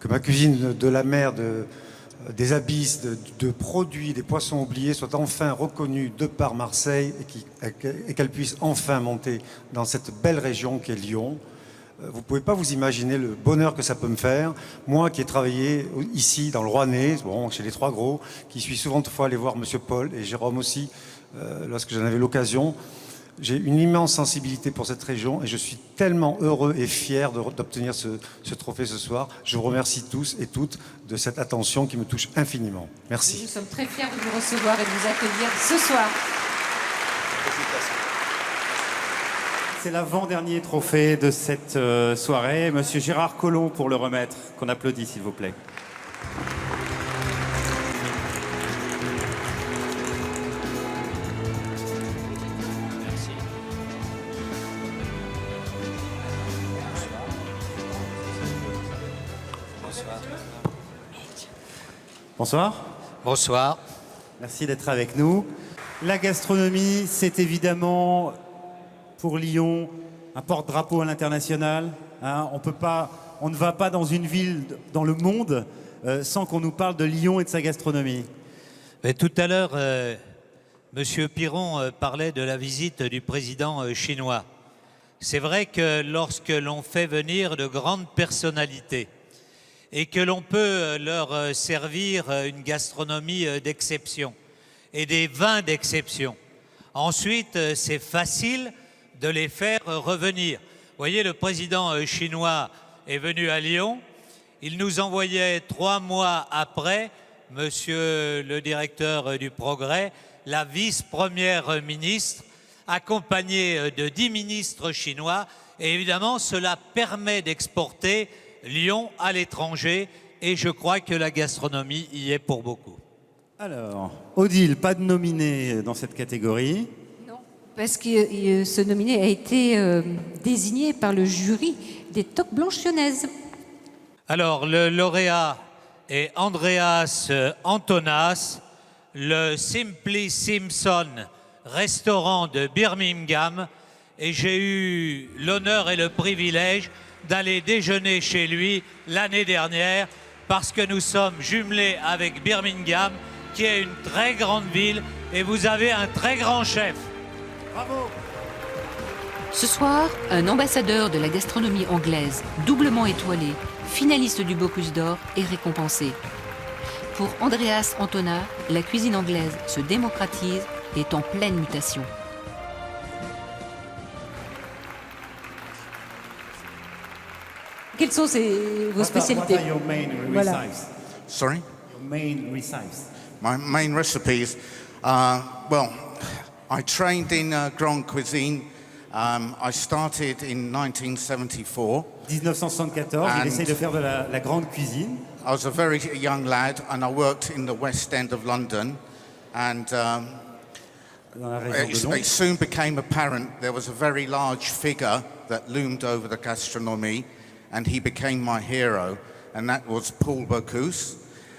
que ma cuisine de la mer, des abysses, de produits, des poissons oubliés soit enfin reconnue de par Marseille et qu'elle puisse enfin monter dans cette belle région qu'est Lyon. Vous ne pouvez pas vous imaginer le bonheur que ça peut me faire. Moi qui ai travaillé ici, dans le Rouennais, bon, chez les Trois Gros, qui suis souvent fois allé voir Monsieur Paul et Jérôme aussi, lorsque j'en avais l'occasion. J'ai une immense sensibilité pour cette région et je suis tellement heureux et fier d'obtenir ce trophée ce soir. Je vous remercie tous et toutes de cette attention qui me touche infiniment. Merci. Nous sommes très fiers de vous recevoir et de vous accueillir ce soir. C'est l'avant-dernier trophée de cette soirée. Monsieur Gérard Collomb pour le remettre. Qu'on applaudit, s'il vous plaît. Merci. Bonsoir. Bonsoir. Bonsoir. Merci d'être avec nous. La gastronomie, c'est évidemment pour Lyon un porte-drapeau à l'international. Hein. On ne va pas dans une ville dans le monde sans qu'on nous parle de Lyon et de sa gastronomie. Mais tout à l'heure, Monsieur Piron parlait de la visite du président chinois. C'est vrai que lorsque l'on fait venir de grandes personnalités et que l'on peut leur servir une gastronomie d'exception et des vins d'exception, ensuite c'est facile de les faire revenir. Vous voyez, le président chinois est venu à Lyon. Il nous envoyait 3 mois après, monsieur le directeur du Progrès, la vice-première ministre, accompagnée de 10 ministres chinois. Et évidemment, cela permet d'exporter Lyon à l'étranger. Et je crois que la gastronomie y est pour beaucoup. Alors, Odile, pas de nominé dans cette catégorie. Parce que ce nominé a été désigné par le jury des Toques Blanches lyonnaises. Alors, le lauréat est Andreas Antonas, le Simply Simpson restaurant de Birmingham. Et j'ai eu l'honneur et le privilège d'aller déjeuner chez lui l'année dernière parce que nous sommes jumelés avec Birmingham, qui est une très grande ville, et vous avez un très grand chef. Bravo. Ce soir, un ambassadeur de la gastronomie anglaise, doublement étoilé, finaliste du Bocuse d'Or, est récompensé. Pour Andreas Antonas, la cuisine anglaise se démocratise et est en pleine mutation. Quelles sont vos spécialités? What are your main Voilà. recipes? Sorry? Your main recipes. My main recipes, well, I trained in Grand Cuisine. I started in 1974. 1974, il essaye de faire de la grande cuisine. I was a very young lad and I worked in the West End of London. And it soon became apparent there was a very large figure that loomed over the gastronomy, and he became my hero, and that was Paul Bocuse.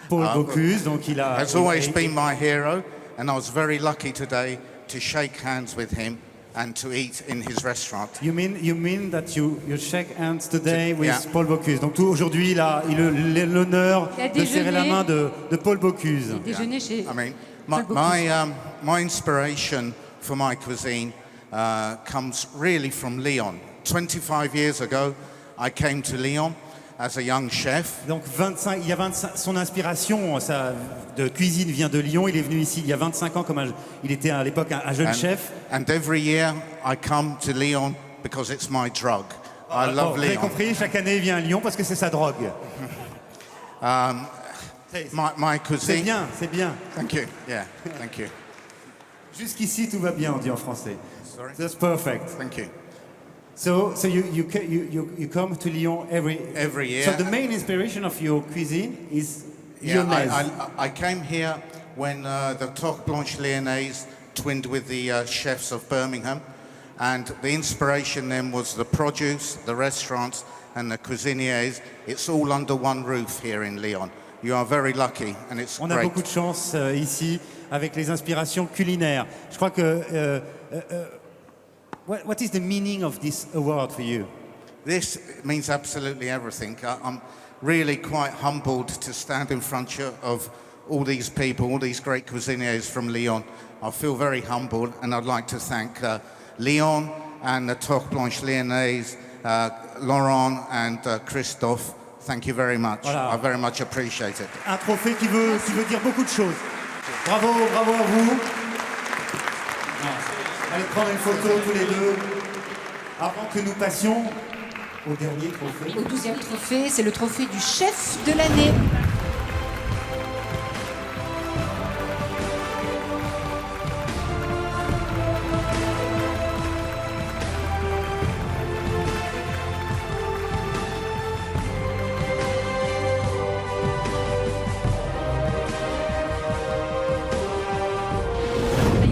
Paul Bocuse, donc il a... Has always been my hero, and I was very lucky today to shake hands with him and to eat in his restaurant. You mean that you shake hands today with Paul Bocuse. Donc aujourd'hui, il a l'honneur de serrer la main de Paul Bocuse. Déjeuner chez My inspiration for my cuisine comes really from Lyon. 25 years ago, I came to Lyon as a young chef. Donc son inspiration de cuisine vient de Lyon. Il est venu ici il y a 25 ans, il était à l'époque un jeune chef. And every year I come to Lyon because it's my drug. I love Vous avez Lyon. compris, chaque année il vient à Lyon parce que c'est sa drogue. My cuisine. C'est bien, c'est bien. Thank you. Yeah, thank you. Jusqu'ici tout va bien, on dit en français. Sorry? That's perfect. Thank you. So you come to Lyon every year. So the main inspiration of your cuisine is Yeah, Lyonnaise. I came here when the Toque Blanche Lyonnaise twinned with the chefs of Birmingham, and the inspiration then was the produce, the restaurants, and the cuisiniers. It's all under one roof here in Lyon. You are very lucky, and it's On a great. beaucoup de chance ici avec les inspirations culinaires. Je crois que what is the meaning of this award for you? This means absolutely everything. really quite humbled to stand in front of all these people, all these great cuisiniers from Lyon. I feel very humbled, and I'd like to thank Lyon and the Toque Blanche Lyonnaise, Laurent and Christophe. Thank you very much. Voilà. I very much appreciate it. Un trophée qui veut dire beaucoup de choses. Bravo, bravo à vous. Allez prendre une photo tous les deux avant que nous passions au dernier trophée. Au 12e trophée, c'est le trophée du chef de l'année.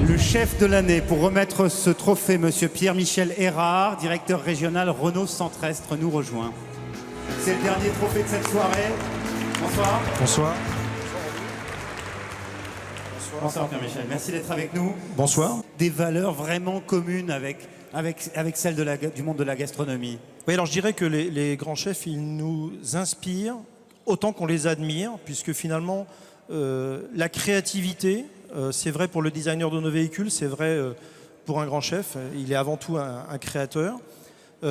Le chef de l'année, pour remettre ce trophée, Monsieur Pierre-Michel Erard, directeur régional Renault Centre-Est, nous rejoint. C'est le dernier trophée de cette soirée. Bonsoir. Bonsoir. Bonsoir Pierre-Michel, merci d'être avec nous. Bonsoir. Des valeurs vraiment communes avec celles du monde de la gastronomie. Oui, alors je dirais que les grands chefs, ils nous inspirent autant qu'on les admire, puisque finalement, la créativité, c'est vrai pour le designer de nos véhicules, c'est vrai pour un grand chef, il est avant tout un créateur.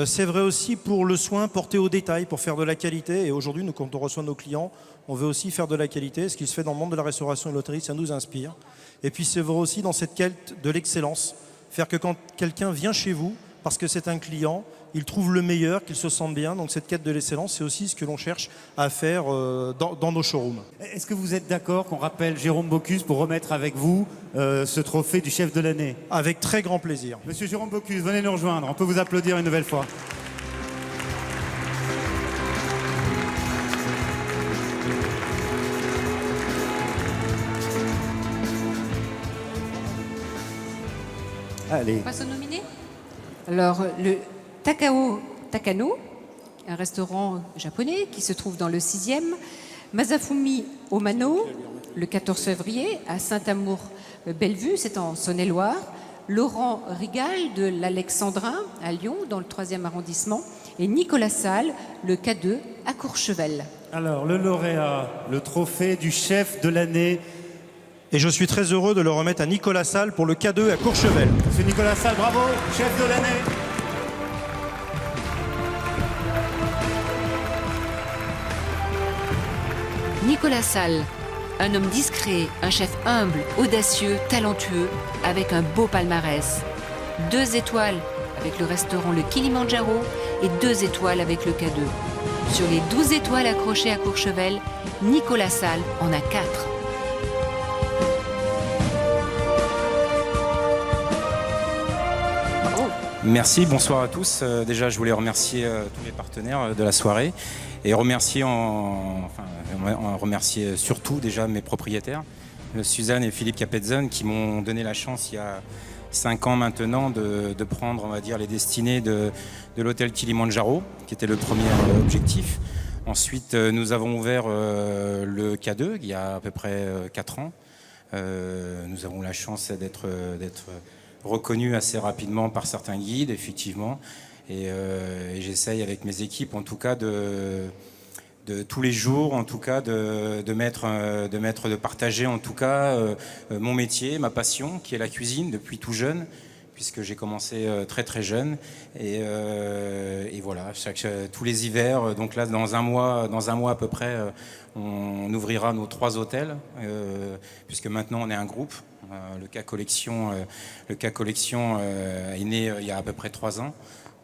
C'est vrai aussi pour le soin porté au détail, pour faire de la qualité. Et aujourd'hui, nous, quand on reçoit nos clients, on veut aussi faire de la qualité. Ce qui se fait dans le monde de la restauration et de l'hôtellerie, ça nous inspire. Et puis c'est vrai aussi dans cette quête de l'excellence. Faire que quand quelqu'un vient chez vous, parce que c'est un client, il trouve le meilleur, qu'il se sente bien. Donc cette quête de l'excellence, c'est aussi ce que l'on cherche à faire dans nos showrooms. Est-ce que vous êtes d'accord qu'on rappelle Jérôme Bocuse pour remettre avec vous ce trophée du chef de l'année? Avec très grand plaisir. Monsieur Jérôme Bocuse, venez nous rejoindre. On peut vous applaudir une nouvelle fois. Allez. On passe aux nominés. Alors, le Takano, un restaurant japonais qui se trouve dans le 6e. Masafumi Omano, le 14 février, à Saint-Amour-Bellevue, c'est en Saône-et-Loire. Laurent Rigal de l'Alexandrin, à Lyon, dans le 3e arrondissement. Et Nicolas Salle, le K2, à Courchevel. Alors, le lauréat, le trophée du chef de l'année. Et je suis très heureux de le remettre à Nicolas Salle pour le K2 à Courchevel. Monsieur Nicolas Salle, bravo, chef de l'année. Nicolas Salle, un homme discret, un chef humble, audacieux, talentueux, avec un beau palmarès. 2 étoiles avec le restaurant Le Kilimandjaro et 2 étoiles avec le K2. Sur les 12 étoiles accrochées à Courchevel, Nicolas Salle en a 4. Merci, bonsoir à tous. Déjà, je voulais remercier tous mes partenaires de la soirée et remercier surtout déjà mes propriétaires, Suzanne et Philippe Capetzone, qui m'ont donné la chance il y a 5 ans maintenant de prendre, on va dire, les destinées de l'hôtel Kilimandjaro, qui était le premier objectif. Ensuite, nous avons ouvert le K2 il y a à peu près 4 ans. Nous avons la chance d'être reconnu assez rapidement par certains guides, effectivement. Et j'essaye avec mes équipes, en tout cas, de tous les jours, en tout cas, de partager, en tout cas, mon métier, ma passion, qui est la cuisine, depuis tout jeune, puisque j'ai commencé très très jeune. Et voilà, tous les hivers, donc là, dans un mois à peu près, on ouvrira nos 3 hôtels, puisque maintenant on est un groupe. Le K Collection est né il y a à peu près 3 ans.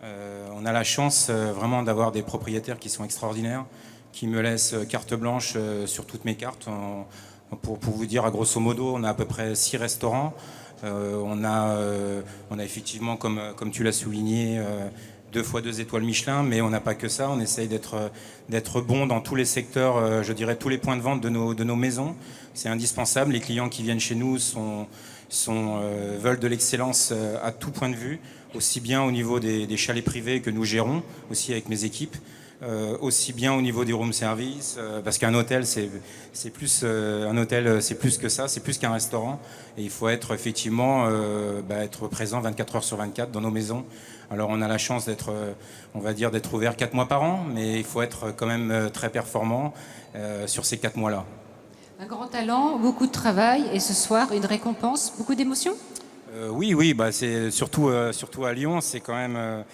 On a la chance vraiment d'avoir des propriétaires qui sont extraordinaires, qui me laissent carte blanche sur toutes mes cartes. Pour vous dire, à grosso modo, on a à peu près 6 restaurants. On a effectivement, comme tu l'as souligné, 2 fois 2 étoiles Michelin, mais on n'a pas que ça. On essaye d'être bon dans tous les secteurs, je dirais tous les points de vente de nos maisons. C'est indispensable. Les clients qui viennent chez nous veulent de l'excellence à tout point de vue, aussi bien au niveau des chalets privés que nous gérons, aussi avec mes équipes, aussi bien au niveau du room service, parce qu'un hôtel c'est plus c'est plus que ça, c'est plus qu'un restaurant, et il faut être effectivement être présent 24 heures sur 24 dans nos maisons. Alors on a la chance d'être, on va dire, d'être ouvert 4 mois par an, mais il faut être quand même très performant sur ces 4 mois-là. Un grand talent, beaucoup de travail, et ce soir, une récompense, beaucoup d'émotions? Oui, c'est surtout à Lyon, c'est quand même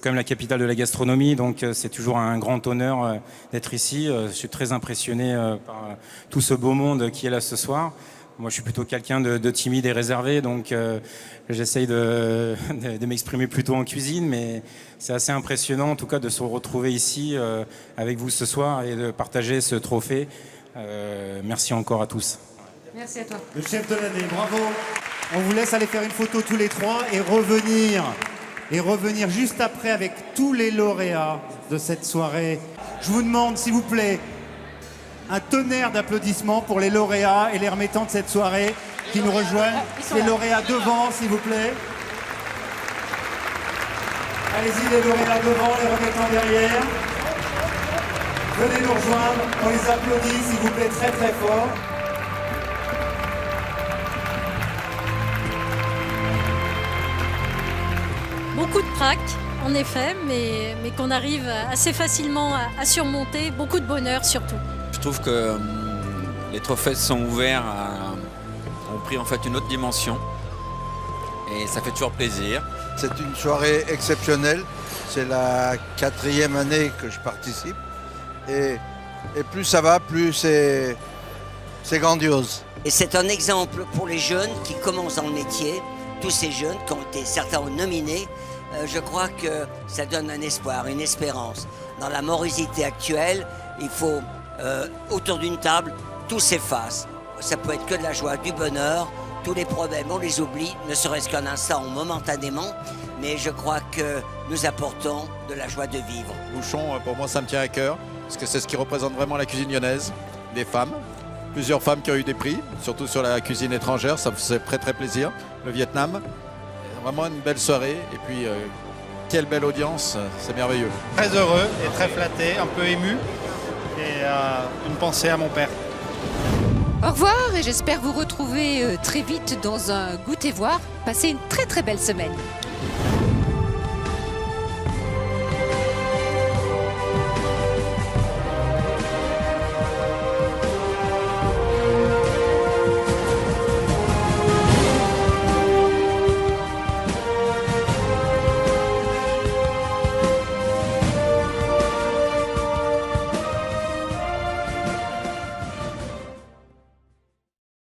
la capitale de la gastronomie, donc c'est toujours un grand honneur d'être ici. Je suis très impressionné par tout ce beau monde qui est là ce soir. Moi, je suis plutôt quelqu'un de timide et réservé, donc j'essaye de m'exprimer plutôt en cuisine, mais c'est assez impressionnant, en tout cas, de se retrouver ici avec vous ce soir et de partager ce trophée. Merci encore à tous. Merci à toi. Le chef de l'année, bravo. On vous laisse aller faire une photo tous les trois et revenir juste après avec tous les lauréats de cette soirée. Je vous demande, s'il vous plaît, un tonnerre d'applaudissements pour les lauréats et les remettants de cette soirée qui nous rejoignent. Les lauréats devant, s'il vous plaît. Allez-y, les lauréats devant, les remettants derrière. Venez nous rejoindre, on les applaudit, s'il vous plaît, très très fort. Beaucoup de trac, en effet, mais qu'on arrive assez facilement à surmonter. Beaucoup de bonheur surtout. Je trouve que les trophées sont ouverts, ont pris en fait une autre dimension et ça fait toujours plaisir. C'est une soirée exceptionnelle. C'est la 4e année que je participe et plus ça va, plus c'est grandiose. Et c'est un exemple pour les jeunes qui commencent dans le métier. Tous ces jeunes qui ont été, certains ont nominé, je crois que ça donne un espoir, une espérance. Dans la morosité actuelle, il faut, autour d'une table, tout s'efface. Ça peut être que de la joie, du bonheur, tous les problèmes, on les oublie, ne serait-ce qu'un instant ou momentanément, mais je crois que nous apportons de la joie de vivre. Bouchon, pour moi, ça me tient à cœur, parce que c'est ce qui représente vraiment la cuisine lyonnaise, les femmes. Plusieurs femmes qui ont eu des prix, surtout sur la cuisine étrangère, ça me faisait très très plaisir. Le Vietnam, vraiment une belle soirée et puis quelle belle audience, c'est merveilleux. Très heureux et très flatté, un peu ému et une pensée à mon père. Au revoir et j'espère vous retrouver très vite dans un goûter voir. Passez une très très belle semaine.